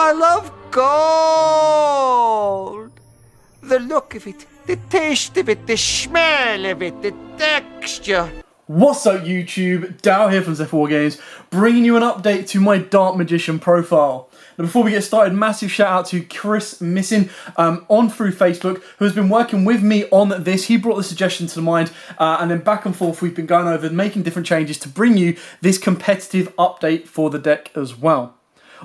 I love gold. The look of it, the taste of it, the smell of it, the texture. What's up YouTube, Dow here from Zephyr Games, bringing you an update to my Dark Magician profile. Now before we get started, massive shout out to Chris Missing on through Facebook, who has been working with me on this. He brought the suggestion to mind, and then back and forth we've been going over making different changes to bring you this competitive update for the deck as well.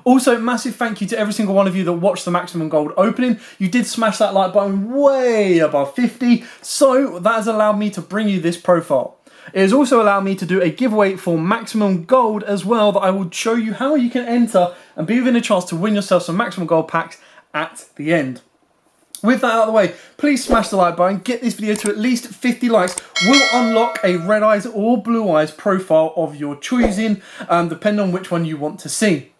Also, massive thank you to every single one of you that watched the Maximum Gold opening. You did smash that like button way above 50, so that has allowed me to bring you this profile. It has also allowed me to do a giveaway for Maximum Gold as well, that I will show you how you can enter and be within a chance to win yourself some Maximum Gold packs at the end. With that out of the way, please smash the like button, get this video to at least 50 likes. We'll unlock a Red Eyes or Blue Eyes profile of your choosing, depending on which one you want to see.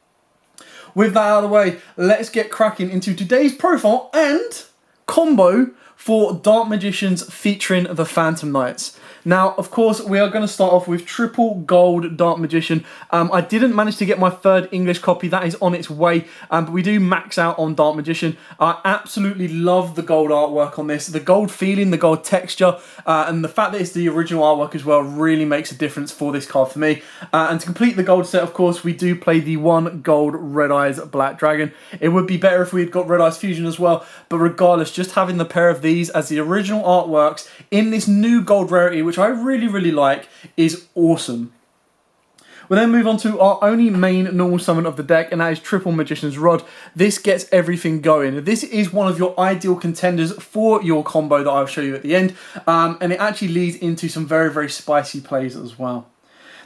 With that out of the way, let's get cracking into today's profile and combo for Dark Magicians featuring the Phantom Knights. Now, of course, we are going to start off with triple gold Dark Magician. I didn't manage to get my third English copy. That is on its way, but we do max out on Dark Magician. I absolutely love the gold artwork on this. The gold feeling, the gold texture, and the fact that it's the original artwork as well really makes a difference for this card for me. And to complete the gold set, of course, we do play the one gold Red Eyes Black Dragon. It would be better if we had got Red Eyes Fusion as well, but regardless, just having the pair of these as the original artworks in this new gold rarity, which I really like, is awesome. We'll then move on to our only main normal summon of the deck, and that is Triple Magician's Rod. This gets everything going. This is one of your ideal contenders for your combo that I'll show you at the end, and it actually leads into some very spicy plays as well.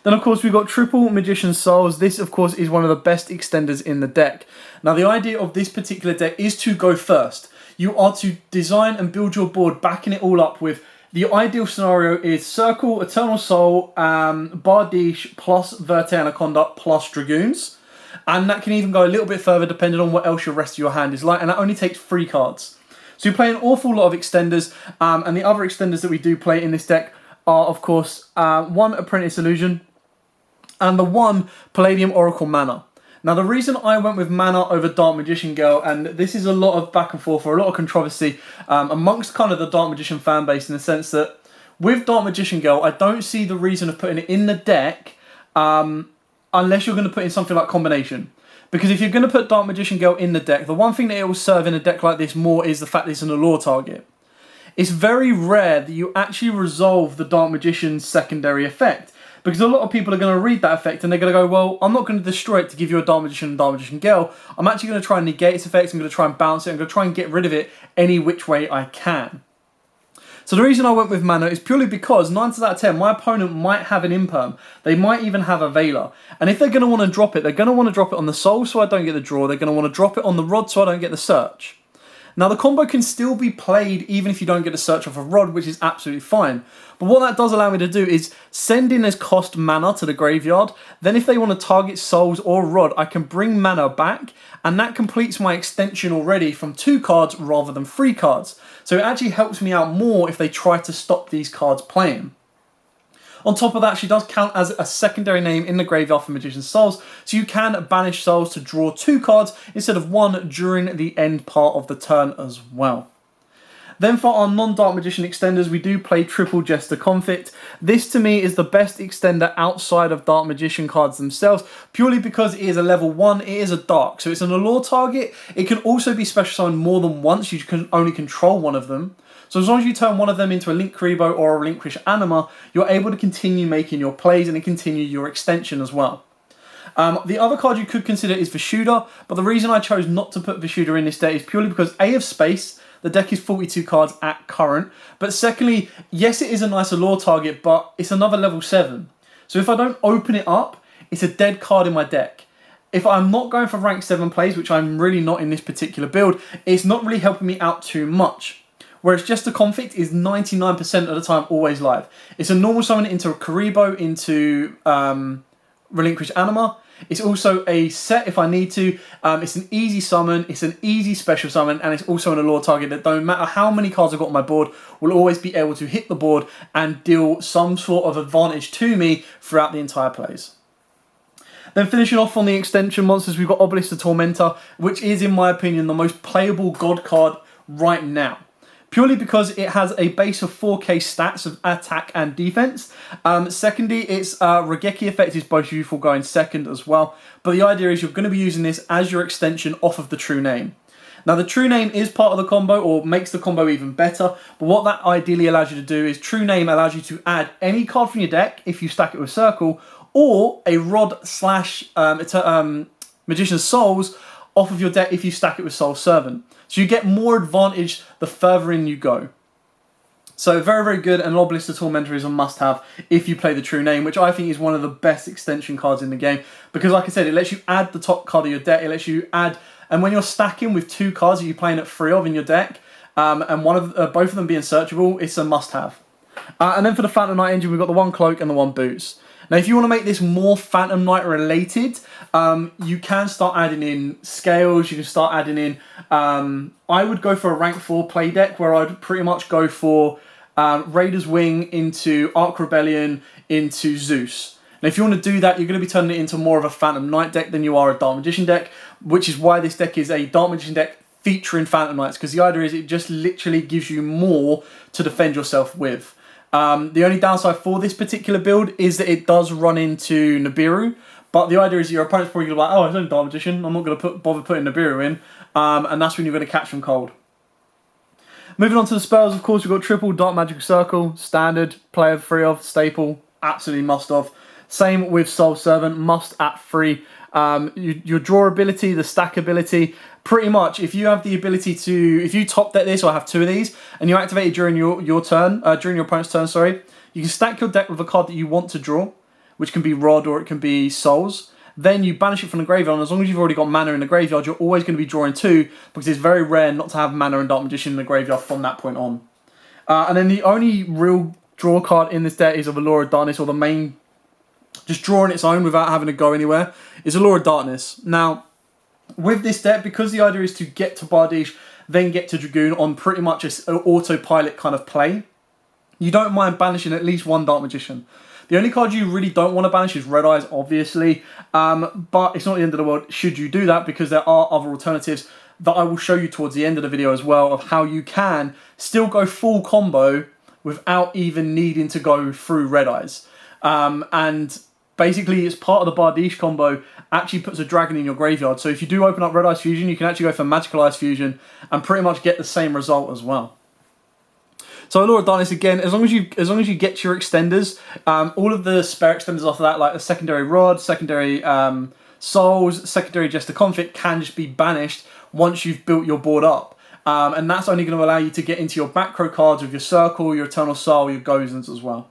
Then, of course, we've got Triple Magician's Souls. This, of course, is one of the best extenders in the deck. Now, the idea of this particular deck is to go first. You are to design and build your board, backing it all up with the ideal scenario is Circle, Eternal Soul, Bardiche plus Verte Anaconda plus Dragoons. And that can even go a little bit further depending on what else your rest of your hand is like. And that only takes 3 cards. So you play an awful lot of extenders. And the other extenders that we do play in this deck are, of course, 1 Apprentice Illusion and the 1 Palladium Oracle Mana. Now, the reason I went with Mana over Dark Magician Girl, and this is a lot of back and forth or a lot of controversy amongst kind of the Dark Magician fan base, in the sense that with Dark Magician Girl, I don't see the reason of putting it in the deck unless you're going to put in something like Combination. Because if you're going to put Dark Magician Girl in the deck, the one thing that it will serve in a deck like this more is the fact that it's an allure target. It's very rare that you actually resolve the Dark Magician's secondary effect. Because a lot of people are going to read that effect and they're going to go, well, I'm not going to destroy it to give you a Dark Magician and Dark Magician Girl. I'm actually going to try and negate its effects. I'm going to try and bounce it. I'm going to try and get rid of it any which way I can. So the reason I went with Mana is purely because 9 times out of 10, my opponent might have an Imperm. They might even have a Veiler. And if they're going to want to drop it, they're going to want to drop it on the Soul so I don't get the draw. They're going to want to drop it on the Rod so I don't get the Search. Now, the combo can still be played even if you don't get a Search off a Rod, which is absolutely fine. But what that does allow me to do is send in as cost mana to the graveyard. Then if they want to target Souls or Rod, I can bring mana back, and that completes my extension already from 2 cards rather than 3 cards. So it actually helps me out more if they try to stop these cards playing. On top of that, she does count as a secondary name in the graveyard for Magician's Souls, so you can banish Souls to draw 2 cards instead of 1 during the end part of the turn as well. Then for our non-Dark Magician extenders, we do play Triple Jester Conflict. This to me is the best extender outside of Dark Magician cards themselves, purely because it is a level 1, it is a Dark, so it's an allure target. It can also be special summoned more than once, you can only control one of them. So as long as you turn one of them into a Link Karibo or a Relinquish Anima, you're able to continue making your plays and continue your extension as well. The other card you could consider is Vishuda, but the reason I chose not to put Vishuda in this deck is purely because A, of space. The deck is 42 cards at current. But secondly, yes, it is a nice allure target, but it's another level 7. So if I don't open it up, it's a dead card in my deck. If I'm not going for rank 7 plays, which I'm really not in this particular build, it's not really helping me out too much. Whereas Jester Conflict is 99% of the time always live. It's a normal summon into a Karibo, into Relinquish Anima. It's also a set if I need to. It's an easy summon, it's an easy special summon, and it's also an allure target that don't matter how many cards I've got on my board, will always be able to hit the board and deal some sort of advantage to me throughout the entire plays. Then finishing off on the extension monsters, we've got Obelisk the Tormentor, which is, in my opinion, the most playable god card right now. Purely because it has a base of 4k stats of attack and defense. Secondly, its Regeki effect is both useful going second as well. But the idea is you're going to be using this as your extension off of the True Name. Now, the True Name is part of the combo, or makes the combo even better. But what that ideally allows you to do is True Name allows you to add any card from your deck if you stack it with Circle, or a Rod / Magician's Souls off of your deck if you stack it with Soul Servant. So you get more advantage the further in you go. So very, very good, and Obelisk the Tormentor is a must-have if you play the True Name, which I think is one of the best extension cards in the game. Because like I said, it lets you add the top card of your deck, it lets you add, and when you're stacking with 2 cards that you're playing at 3 of in your deck, and both of them being searchable, it's a must-have. And then for the Phantom Knight engine, we've got the 1 Cloak and the 1 Boots. Now, if you want to make this more Phantom Knight related, you can start adding in scales, you can start adding in, I would go for a rank 4 play deck where I'd pretty much go for Raider's Wing into Ark Rebellion into Zeus. Now, if you want to do that, you're going to be turning it into more of a Phantom Knight deck than you are a Dark Magician deck, which is why this deck is a Dark Magician deck featuring Phantom Knights, because the idea is it just literally gives you more to defend yourself with. The only downside for this particular build is that it does run into Nibiru, but the idea is your opponent's probably going to be like, oh, it's only Dark Magician, I'm not going to bother putting Nibiru in, and that's when you're going to catch them cold. Moving on to the spells, of course, we've got triple Dark Magic Circle, standard, play of 3 of, staple, absolutely must of. Same with Soul Servant, must at 3. Your draw ability, the stack ability, pretty much if you have the ability to, if you top deck this or have 2 of these and you activate it during your turn, during your opponent's turn, sorry, you can stack your deck with a card that you want to draw, which can be Rod or it can be Souls. Then you banish it from the graveyard, and as long as you've already got mana in the graveyard, you're always going to be drawing 2, because it's very rare not to have mana and Dark Magician in the graveyard from that point on. And then the only real draw card in this deck is of Allure of Darkness, or the main, just draw on its own without having to go anywhere, is Allure of Darkness. Now, with this deck, because the idea is to get to Bardiche, then get to Dragoon on pretty much an autopilot kind of play, you don't mind banishing at least 1 Dark Magician. The only card you really don't want to banish is Red Eyes, obviously, but it's not the end of the world should you do that, because there are other alternatives that I will show you towards the end of the video as well, of how you can still go full combo without even needing to go through Red Eyes. And basically, it's part of the Bardiche combo, actually puts a dragon in your graveyard. So if you do open up Red Eyes Fusion, you can actually go for Magical Eyes Fusion and pretty much get the same result as well. So Allure of Darkness, again, as long as you get your extenders, all of the spare extenders off of that, like a secondary Rod, secondary Souls, secondary Jester Conflict, can just be banished once you've built your board up. And that's only going to allow you to get into your back row cards with your Circle, your Eternal Soul, your Gozens as well.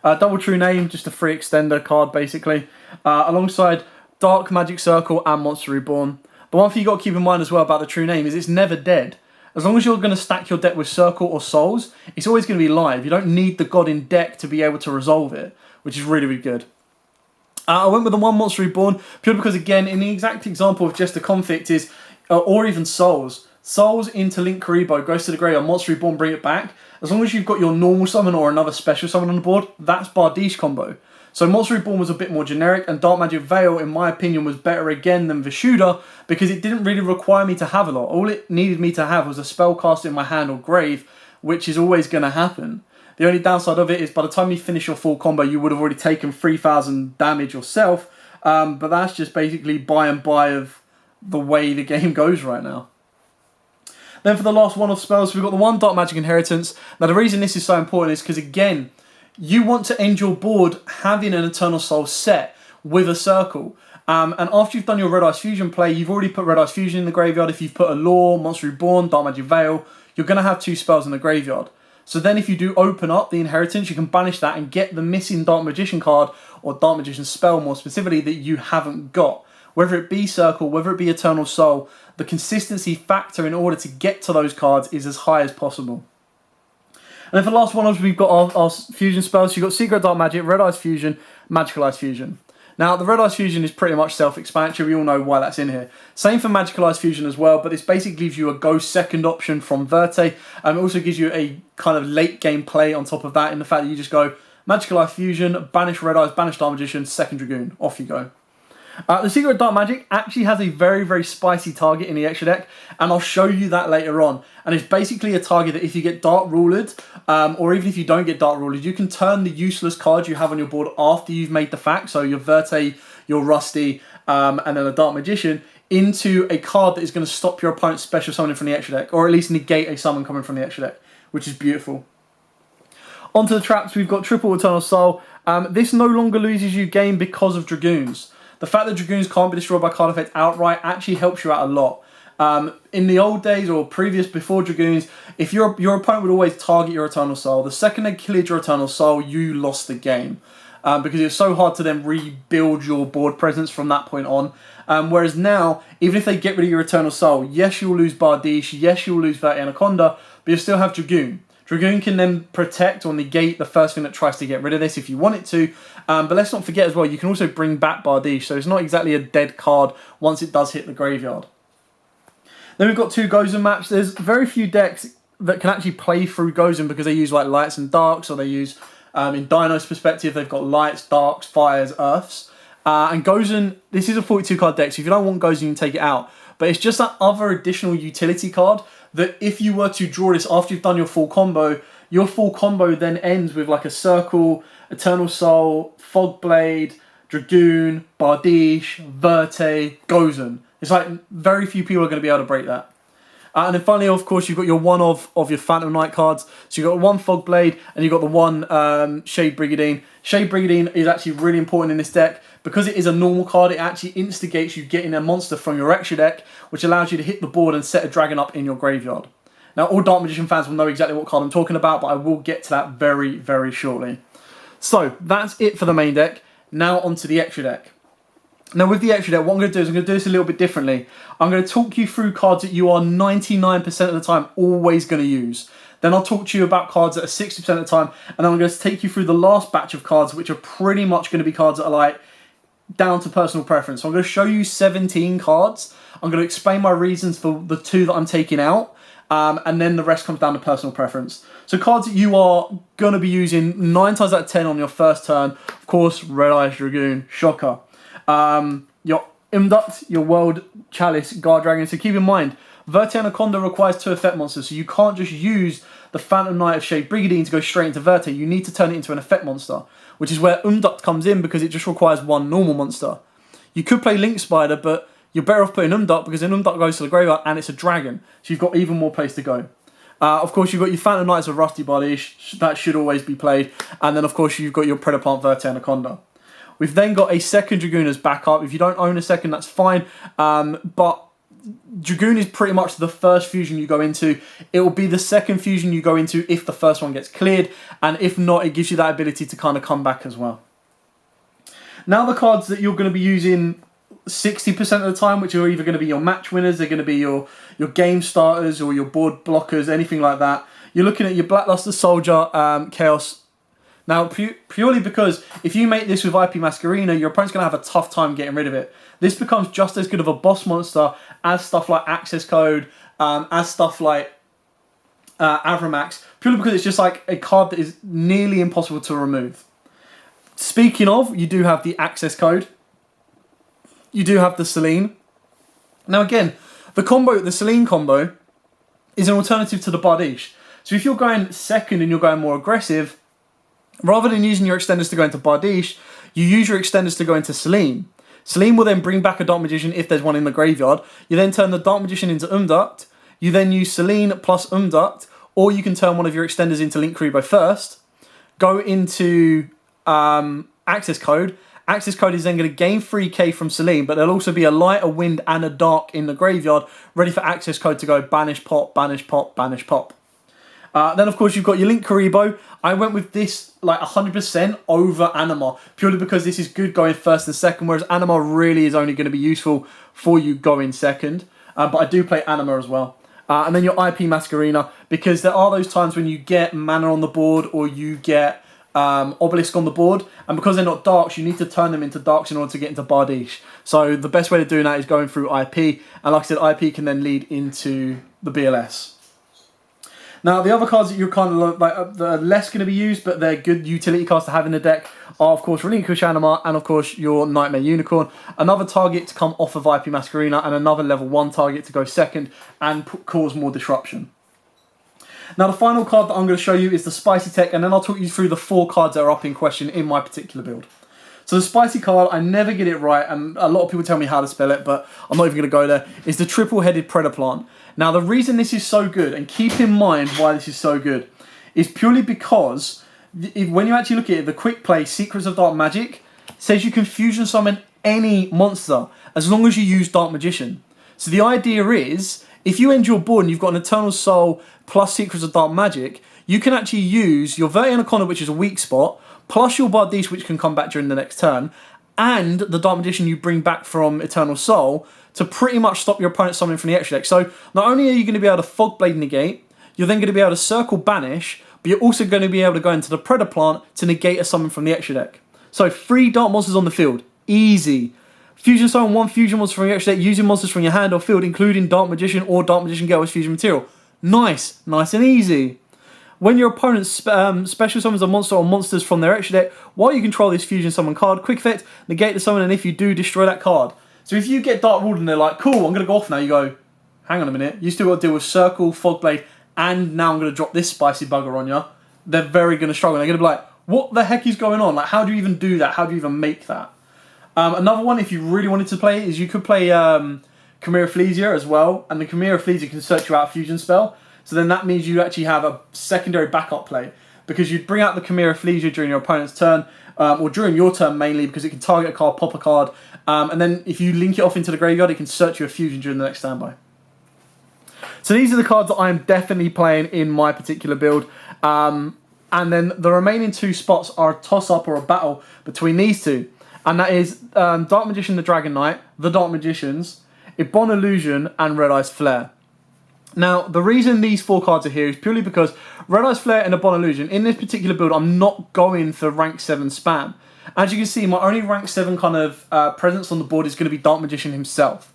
Double True Name, just a free extender card basically, alongside Dark Magic Circle and Monster Reborn. But one thing you got to keep in mind as well about the True Name is it's never dead. As long as you're going to stack your deck with Circle or Souls, it's always going to be live. You don't need the god in deck to be able to resolve it, which is really, really good. I went with the 1 Monster Reborn, purely because, again, in the exact example of just a Conflict is, or even Souls. Souls into Link Karibo, goes to the graveyard, Monster Reborn, bring it back. As long as you've got your normal summon or another special summon on the board, that's Bardiche combo. So Monster Reborn was a bit more generic, and Dark Magic Veil, in my opinion, was better again than Vishuddha, because it didn't really require me to have a lot. All it needed me to have was a spellcast in my hand or grave, which is always going to happen. The only downside of it is by the time you finish your full combo, you would have already taken 3,000 damage yourself, but that's just basically by and by of the way the game goes right now. Then for the last one of spells, we've got the 1 Dark Magic Inheritance. Now the reason this is so important is because, again, you want to end your board having an Eternal Soul set with a Circle. And after you've done your Red Eyes Fusion play, you've already put Red Eyes Fusion in the graveyard. If you've put Allure, Monster Reborn, Dark Magic Veil, you're going to have 2 spells in the graveyard. So then if you do open up the Inheritance, you can banish that and get the missing Dark Magician card, or Dark Magician spell more specifically, that you haven't got. Whether it be Circle, whether it be Eternal Soul, the consistency factor in order to get to those cards is as high as possible. And then for the last one, we've got our fusion spells. So you've got Secret Dark Magic, Red Eyes Fusion, Magical Eyes Fusion. Now, the Red Eyes Fusion is pretty much self-explanatory. We all know why that's in here. Same for Magical Eyes Fusion as well, but this basically gives you a go second option from Verte. It also gives you a kind of late game play on top of that, in the fact that you just go Magical Eyes Fusion, banish Red Eyes, banish Dark Magician, second Dragoon, off you go. The Secret of Dark Magic actually has a very, very spicy target in the extra deck, and I'll show you that later on. And it's basically a target that if you get Dark Rulered, or even if you don't get Dark Rulered, you can turn the useless cards you have on your board after you've made the fact, so your Verte, your Rusty, and then a Dark Magician, into a card that is going to stop your opponent's special summoning from the extra deck, or at least negate a summon coming from the extra deck, which is beautiful. Onto the traps, we've got triple Eternal Soul. This no longer loses you game because of Dragoons. The fact that Dragoons can't be destroyed by card effect outright actually helps you out a lot. In the old days or before Dragoons, if your opponent would always target your Eternal Soul, the second they killed your Eternal Soul, you lost the game. Because it's so hard to then rebuild your board presence from that point on. Whereas now, even if they get rid of your Eternal Soul, yes, you'll lose Bardiche, yes, you'll lose Verte Anaconda, but you'll still have Dragoon. Dragoon can then protect or negate the first thing that tries to get rid of this if you want it to. But let's not forget as well, you can also bring back Bardiche, so it's not exactly a dead card once it does hit the graveyard. Then we've got two Gozen maps. There's very few decks that can actually play through Gozen because they use like lights and darks, or they use, in Dino's perspective, they've got lights, darks, fires, earths. And Gozen, this is a 42 card deck, so if you don't want Gozen, you can take it out. But it's just that other additional utility card that if you were to draw this after you've done your full combo then ends with like a Circle, Eternal Soul, Fogblade, Dragoon, Bardiche, Verte, Gozen. It's like very few people are going to be able to break that. And then finally, of course, you've got your one of your Phantom Knight cards. So you've got one Fogblade and you've got the one Shade Brigandine. Shade Brigandine is actually really important in this deck. Because it is a normal card, it actually instigates you getting a monster from your extra deck, which allows you to hit the board and set a dragon up in your graveyard. Now, all Dark Magician fans will know exactly what card I'm talking about, but I will get to that very, very shortly. So, that's it for the main deck. Now, onto the extra deck. Now, with the extra deck, what I'm going to do is I'm going to do this a little bit differently. I'm going to talk you through cards that you are 99% of the time always going to use. Then I'll talk to you about cards that are 60% of the time, and then I'm going to take you through the last batch of cards, which are pretty much going to be cards that are like, down to personal preference. So I'm going to show you 17 cards. I'm going to explain my reasons for the 2 that I'm taking out. And then the rest comes down to personal preference. So cards that you are going to be using 9 times out of 10 on your first turn. Of course, Red Eyes Dragoon, shocker. Your Imduct, your World Chalice, Guard Dragon. So keep in mind, Verte Anaconda requires 2 effect monsters. So you can't just use the Phantom Knight of Shade Brigandine to go straight into Verte. You need to turn it into an effect monster, which is where Umduct comes in because it just requires 1 normal monster. You could play Link Spider, but you're better off putting Umduct because then Umduct goes to the graveyard and it's a dragon. So you've got even more place to go. Of course, you've got your Phantom Knights of Rusty Bardiche. That should always be played. And then, of course, you've got your Predaplant Verte Anaconda. We've then got a second Dragoon as backup. If you don't own a second, that's fine. But Dragoon is pretty much the first fusion you go into. It will be the second fusion you go into if the first one gets cleared, and if not, it gives you that ability to kind of come back as well. Now the cards that you're going to be using 60% of the time, which are either going to be your match winners, they're going to be your game starters or your board blockers, anything like that. You're looking at your Blackluster Soldier, Chaos. Now, purely because if you make this with IP Masquerena, your opponent's going to have a tough time getting rid of it. This becomes just as good of a boss monster as stuff like Access Code, as stuff like Avramax, purely because it's just like a card that is nearly impossible to remove. Speaking of, you do have the Access Code. You do have the Selene. Now again, the Selene combo is an alternative to the Bardiche. So if you're going second and you're going more aggressive, rather than using your extenders to go into Bardiche, you use your extenders to go into Selene. Selene will then bring back a Dark Magician if there's one in the graveyard. You then turn the Dark Magician into Umduct. You then use Selene plus Umduct, or you can turn one of your extenders into Link Kuriboh first. Go into Access Code. Access Code is then going to gain 3k from Selene, but there'll also be a light, a wind, and a dark in the graveyard, ready for Access Code to go banish, pop, banish, pop, banish, pop. Then, of course, you've got your Link Kuriboh. I went with this like 100% over Anima, purely because this is good going first and second, whereas Anima really is only going to be useful for you going second. But I do play Anima as well. And then your IP Masquerena, because there are those times when you get mana on the board or you get Obelisk on the board, and because they're not darks, you need to turn them into darks in order to get into Bardiche. So the best way to do that is going through IP, and like I said, IP can then lead into the BLS. Now, the other cards that you're kind of like that are less going to be used, but they're good utility cards to have in the deck, are, of course, Relinquish Anima and, of course, your Nightmare Unicorn. Another target to come off of IP Masquerena and another level 1 target to go second and cause more disruption. Now, the final card that I'm going to show you is the Spicy Tech, and then I'll talk you through the 4 cards that are up in question in my particular build. So the Spicy card, I never get it right, and a lot of people tell me how to spell it, but I'm not even going to go there, is the Triple-Headed Predaplant. Now, the reason this is so good, and keep in mind why this is so good, is purely because when you actually look at it, the quick play Secrets of Dark Magic says you can fusion summon any monster as long as you use Dark Magician. So the idea is, if you end your board and you've got an Eternal Soul plus Secrets of Dark Magic, you can actually use your Verti Anaconda, which is a weak spot, plus your Bardiche, which can come back during the next turn, and the Dark Magician you bring back from Eternal Soul to pretty much stop your opponent summoning from the extra deck. So not only are you going to be able to Fogblade negate, you're then going to be able to Circle Banish, but you're also going to be able to go into the Predaplant to negate a summon from the extra deck. So 3 Dark monsters on the field. Easy. Fusion summon 1 fusion monster from your extra deck using monsters from your hand or field, including Dark Magician or Dark Magician Girl as fusion material. Nice. Nice and easy. When your opponent special summons a monster or monsters from their extra deck, while you control this fusion summon card, quick effect, negate the summon, and if you do, destroy that card. So if you get Dark Ruled and they're like, cool, I'm going to go off now, you go, hang on a minute, you still got to deal with Circle, Fogblade, and now I'm going to drop this spicy bugger on you. They're very going to struggle. They're going to be like, what the heck is going on? Like, how do you even do that? How do you even make that? Another one, if you really wanted to play, is you could play Chimera Flesia as well, and the Chimera Flesia can search you out a fusion spell. So then that means you actually have a secondary backup play, because you'd bring out the Chimera Flesia during your opponent's turn, or during your turn mainly, because it can target a card, pop a card, and then if you link it off into the graveyard, it can search you a fusion during the next standby. So these are the cards that I am definitely playing in my particular build, and then the remaining 2 spots are a toss-up or a battle between these 2, and that is Dark Magician the Dragon Knight, the Dark Magicians, Ibon Illusion, and Red Eyes Flare. Now, the reason these 4 cards are here is purely because Red Eyes Flare and Ibon Illusion, in this particular build, I'm not going for rank 7 spam. As you can see, my only rank 7 kind of presence on the board is going to be Dark Magician himself.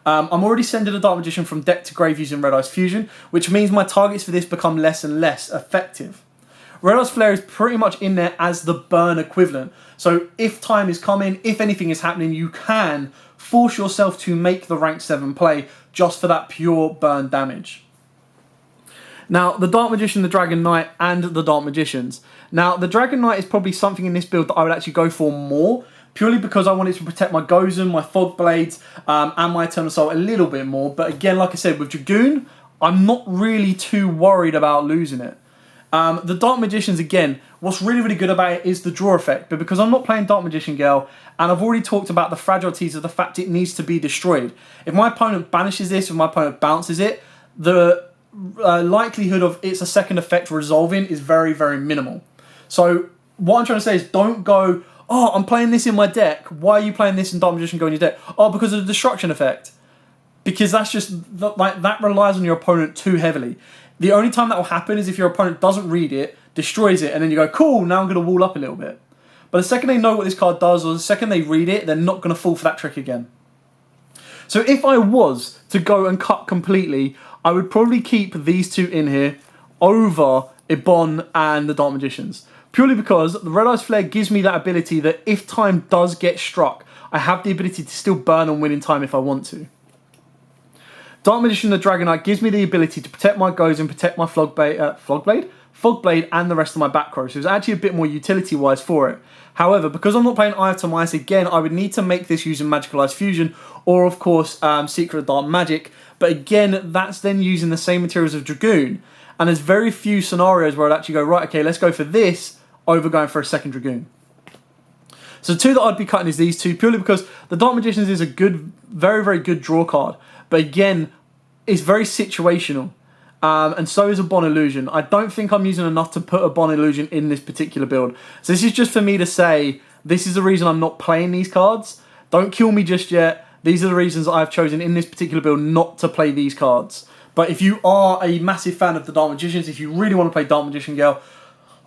I'm already sending a Dark Magician from deck to grave using Red Eyes Fusion, which means my targets for this become less and less effective. Red Eyes Flare is pretty much in there as the burn equivalent. So if time is coming, if anything is happening, you can force yourself to make the rank 7 play just for that pure burn damage. Now, the Dark Magician, the Dragon Knight, and the Dark Magicians. Now, the Dragon Knight is probably something in this build that I would actually go for more, purely because I wanted to protect my Gozen, my Fog Blades, and my Eternal Soul a little bit more. But again, like I said, with Dragoon, I'm not really too worried about losing it. The Dark Magicians, again, what's really, really good about it is the draw effect. But because I'm not playing Dark Magician Girl, and I've already talked about the fragilities of the fact it needs to be destroyed. If my opponent banishes this, if my opponent bounces it, the likelihood of it's a second effect resolving is very, very minimal. So what I'm trying to say is don't go, oh, I'm playing this in my deck. Why are you playing this in Dark Magician Girl in your deck? Oh, because of the destruction effect. Because that's just, like, that relies on your opponent too heavily. The only time that will happen is if your opponent doesn't read it, destroys it, and then you go, cool, now I'm going to wall up a little bit. But the second they know what this card does, or the second they read it, they're not going to fall for that trick again. So if I was to go and cut completely, I would probably keep these 2 in here over Ibon and the Dark Magicians. Purely because the Red Eyes Flare gives me that ability that if time does get struck, I have the ability to still burn and win in time if I want to. Dark Magician the Dragon Knight gives me the ability to protect my Gozen, protect my Fogblade, and the rest of my back row. So it's actually a bit more utility-wise for it. However, because I'm not playing Eye of Timaeus, again, I would need to make this using Magical Eyes Fusion, or of course, Secret of Dark Magic. But again, that's then using the same materials of Dragoon. And there's very few scenarios where I'd actually go, right, okay, let's go for this, over going for a second Dragoon. So the 2 that I'd be cutting is these 2, purely because the Dark Magicians is a good, very, very good draw card. But again, it's very situational. And so is Ibon Illusion. I don't think I'm using enough to put Ibon Illusion in this particular build. So this is just for me to say, this is the reason I'm not playing these cards. Don't kill me just yet. These are the reasons I've chosen in this particular build not to play these cards. But if you are a massive fan of the Dark Magicians, if you really want to play Dark Magician Girl,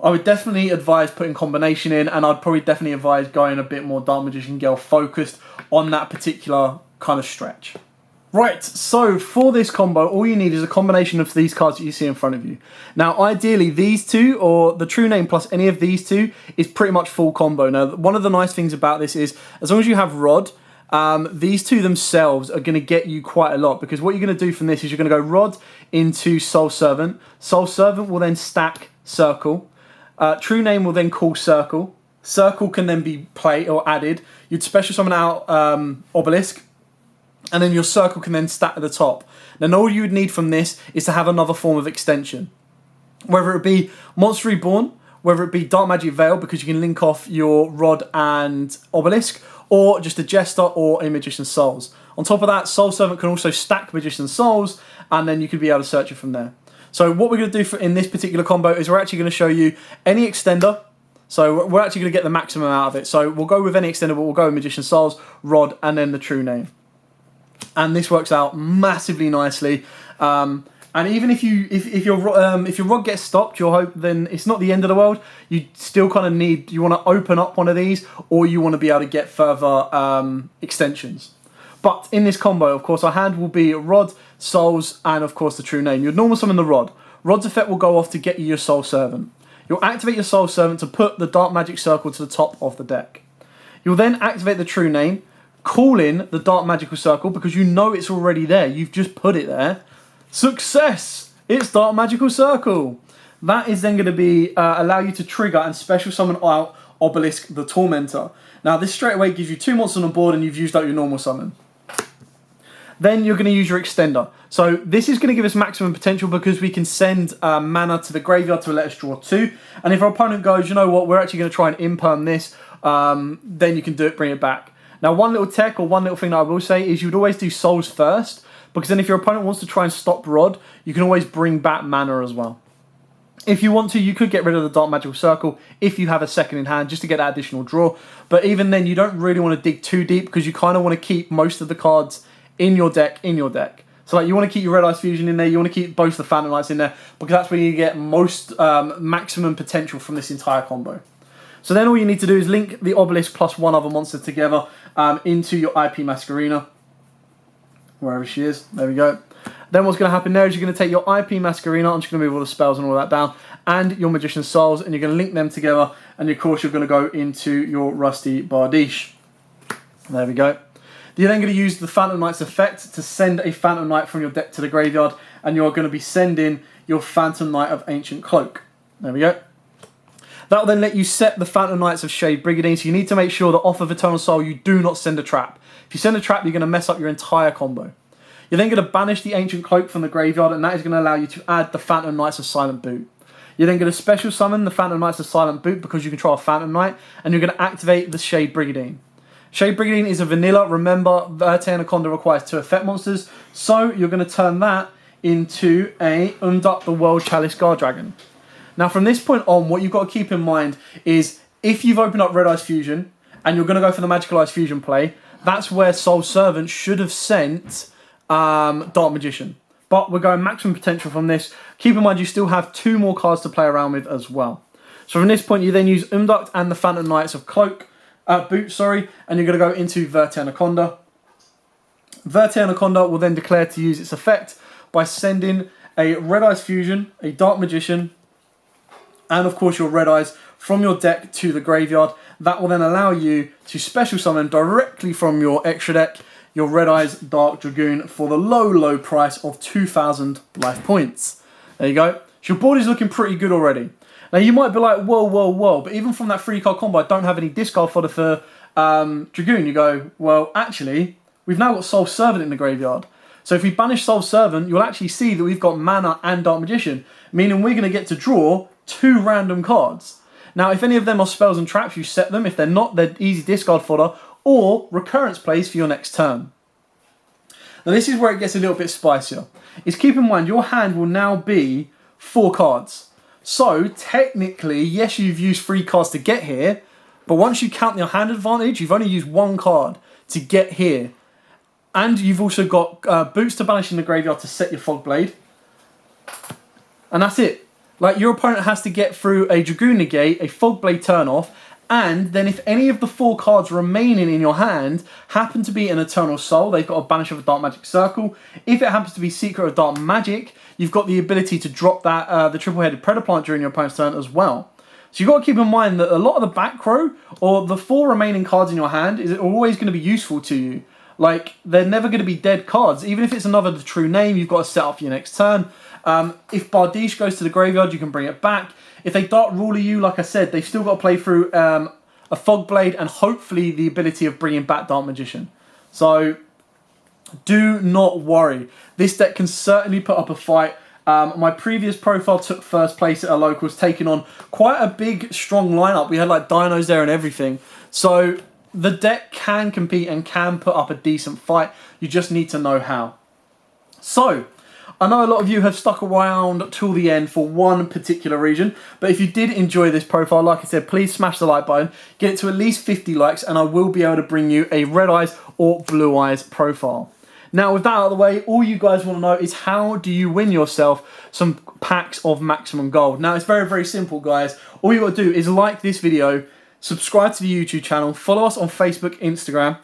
I would definitely advise putting combination in, and I'd probably definitely advise going a bit more Dark Magician Girl focused on that particular kind of stretch. Right, so for this combo, all you need is a combination of these cards that you see in front of you. Now, ideally, these two, or the True Name plus any of these two, is pretty much full combo. Now, one of the nice things about this is, as long as you have Rod, these two themselves are going to get you quite a lot, because what you're going to do from this is you're going to go Rod into Soul Servant. Soul Servant will then stack Circle. True Name will then call Circle. Circle can then be played or added. You'd special summon out Obelisk, and then your Circle can then stack at the top. Then all you would need from this is to have another form of extension. Whether it be Monster Reborn, whether it be Dark Magic Veil, because you can link off your Rod and Obelisk, or just a Jester or a Magician's Souls. On top of that, Soul Servant can also stack Magician's Souls, and then you could be able to search it from there. So what we're going to do in this particular combo is we're actually going to show you any extender. So we're actually going to get the maximum out of it. So we'll go with any extender, but we'll go with Magician's Souls, Rod, and then the True Name. And this works out massively nicely. And even if your Rod gets stopped, then it's not the end of the world. You still kind of you want to open up one of these, or you want to be able to get further extensions. But in this combo, of course, our hand will be Rod, Souls, and of course the True Name. You'd normal summon the Rod. Rod's effect will go off to get you your Soul Servant. You'll activate your Soul Servant to put the Dark Magic Circle to the top of the deck. You'll then activate the True Name, call in the Dark Magical Circle because you know it's already there. You've just put it there. Success! It's Dark Magical Circle. That is then going to be allow you to trigger and special summon out Obelisk the Tormentor. Now this straight away gives you 2 monsters on the board and you've used up your normal summon. Then you're going to use your extender. So this is going to give us maximum potential because we can send mana to the graveyard to let us draw 2. And if our opponent goes, you know what, we're actually going to try and imperm this, then you can do it, bring it back. Now one little tech or one little thing that I will say is you would always do Souls first, because then if your opponent wants to try and stop Rod, you can always bring back mana as well. If you want to, you could get rid of the Dark Magical Circle if you have a second in hand, just to get that additional draw. But even then, you don't really want to dig too deep because you kind of want to keep most of the cards in your deck. So like you want to keep your Red Ice Fusion in there, you want to keep both the Phantom Knights in there, because that's where you get most maximum potential from this entire combo. So then all you need to do is link the Obelisk plus one other monster together into your IP Masquerena. Wherever she is, there we go. Then what's going to happen there is you're going to take your IP Masquerena, I'm just going to move all the spells and all that down, and your Magician's Souls, and you're going to link them together, and of course you're going to go into your Rusty Bardiche. There we go. You're then going to use the Phantom Knight's effect to send a Phantom Knight from your deck to the graveyard, and you're going to be sending your Phantom Knight of Ancient Cloak. There we go. That will then let you set the Phantom Knights of Shade Brigandine, so you need to make sure that off of Eternal Soul you do not send a trap. If you send a trap, you're going to mess up your entire combo. You're then going to banish the Ancient Cloak from the graveyard, and that is going to allow you to add the Phantom Knights of Silent Boot. You're then going to special summon the Phantom Knights of Silent Boot because you control a Phantom Knight, and you're going to activate the Shade Brigandine. Shade Brigandine is a vanilla. Remember, Verte Anaconda requires 2 effect monsters, so you're going to turn that into a Unduck the World Chalice Guard Dragon. Now, from this point on, what you've got to keep in mind is if you've opened up Red Ice Fusion and you're going to go for the Magical Ice Fusion play, that's where Soul Servant should have sent Dark Magician. But we're going maximum potential from this. Keep in mind, you still have 2 more cards to play around with as well. So from this point, you then use Umduct and the Phantom Knights of Boot, and you're going to go into Verte Anaconda. Verte Anaconda will then declare to use its effect by sending a Red Ice Fusion, a Dark Magician, and of course your Red Eyes from your deck to the graveyard. That will then allow you to special summon directly from your extra deck your Red Eyes Dark Dragoon for the low price of 2,000 life points. There you go. So your board is looking pretty good already. Now you might be like, whoa, but even from that 3-card combo, I don't have any discard fodder for Dragoon. You go, well, actually, we've now got Soul Servant in the graveyard. So if we banish Soul Servant, you'll actually see that we've got Mana and Dark Magician, meaning we're going to get to draw 2 random cards. Now, if any of them are spells and traps, you set them. If they're not, they're easy discard fodder or recurrence plays for your next turn. Now, this is where it gets a little bit spicier. Is keep in mind, your hand will now be 4 cards. So, technically, yes, you've used 3 cards to get here, but once you count your hand advantage, you've only used 1 card to get here. And you've also got Boots to banish in the graveyard to set your Fog Blade. And that's it. Like, your opponent has to get through a Dragoon Negate, a Fog Blade turn off, And then if any of the 4 cards remaining in your hand happen to be an Eternal Soul, they've got a Banish of a Dark Magic Circle. If it happens to be Secret of Dark Magic, you've got the ability to drop that the triple-headed Predaplant during your opponent's turn as well. So you've got to keep in mind that a lot of the back row, or the 4 remaining cards in your hand, is always going to be useful to you. Like, they're never going to be dead cards. Even if it's another The True Name, you've got to set up for your next turn. If Bardiche goes to the graveyard, you can bring it back. If they Dark Ruler you, like I said, they've still got to play through a Fog Blade and hopefully the ability of bringing back Dark Magician. So, do not worry. This deck can certainly put up a fight. My previous profile took first place at a locals, taking on quite a big, strong lineup. We had like dinos there and everything. So, the deck can compete and can put up a decent fight. You just need to know how. So, I know a lot of you have stuck around till the end for one particular reason, but if you did enjoy this profile, like I said, please smash the like button, get it to at least 50 likes, and I will be able to bring you a Red Eyes or Blue Eyes profile. Now, with that out of the way, all you guys want to know is how do you win yourself some packs of Maximum Gold? Now, it's very, very simple, guys. All you got to do is like this video, subscribe to the YouTube channel, follow us on Facebook, Instagram,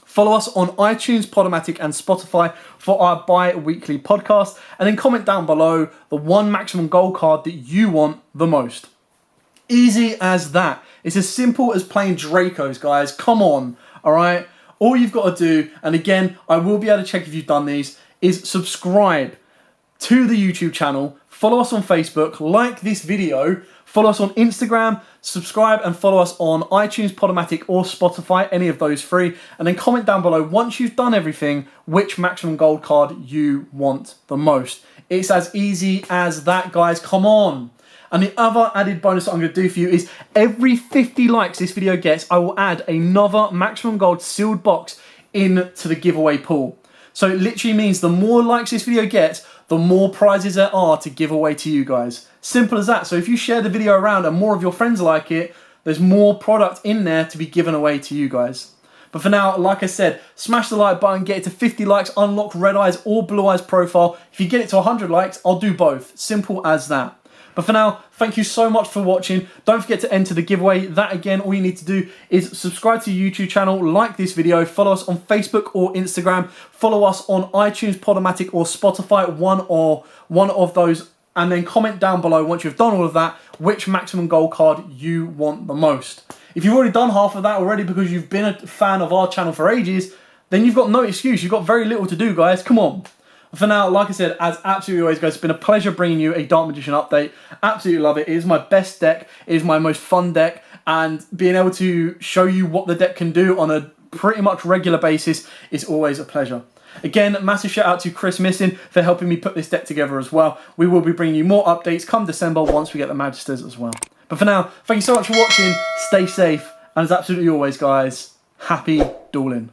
follow us on iTunes, Podomatic and Spotify for our bi-weekly podcast. And then comment down below the one Maximum Gold card that you want the most. Easy as that. It's as simple as playing Dracos, guys. Come on, all right? All you've got to do, and again, I will be able to check if you've done these, is subscribe to the YouTube channel, follow us on Facebook, like this video, follow us on Instagram, subscribe and follow us on iTunes, Podomatic or Spotify, any of those 3, and then comment down below once you've done everything, which Maximum Gold card you want the most. It's as easy as that, guys. Come on. And the other added bonus that I'm going to do for you is every 50 likes this video gets, I will add another Maximum Gold sealed box into the giveaway pool. So it literally means the more likes this video gets, the more prizes there are to give away to you guys. Simple as that. So if you share the video around and more of your friends like it, there's more product in there to be given away to you guys. But for now, like I said, smash the like button, get it to 50 likes, unlock Red Eyes or Blue Eyes profile. If you get it to 100 likes, I'll do both. Simple as that. But for now, thank you so much for watching. Don't forget to enter the giveaway. That again, all you need to do is subscribe to the YouTube channel, like this video, follow us on Facebook or Instagram, follow us on iTunes, Podomatic or Spotify, one of those, and then comment down below once you've done all of that, which Maximum Gold card you want the most. If you've already done half of that already because you've been a fan of our channel for ages, then you've got no excuse. You've got very little to do, guys. Come on. For now, like I said, as absolutely always, guys, it's been a pleasure bringing you a Dark Magician update. Absolutely love it. It is my best deck. It is my most fun deck. And being able to show you what the deck can do on a pretty much regular basis is always a pleasure. Again, massive shout out to Chris Missing for helping me put this deck together as well. We will be bringing you more updates come December once we get the Magisters as well. But for now, thank you so much for watching. Stay safe. And as absolutely always, guys, happy dueling.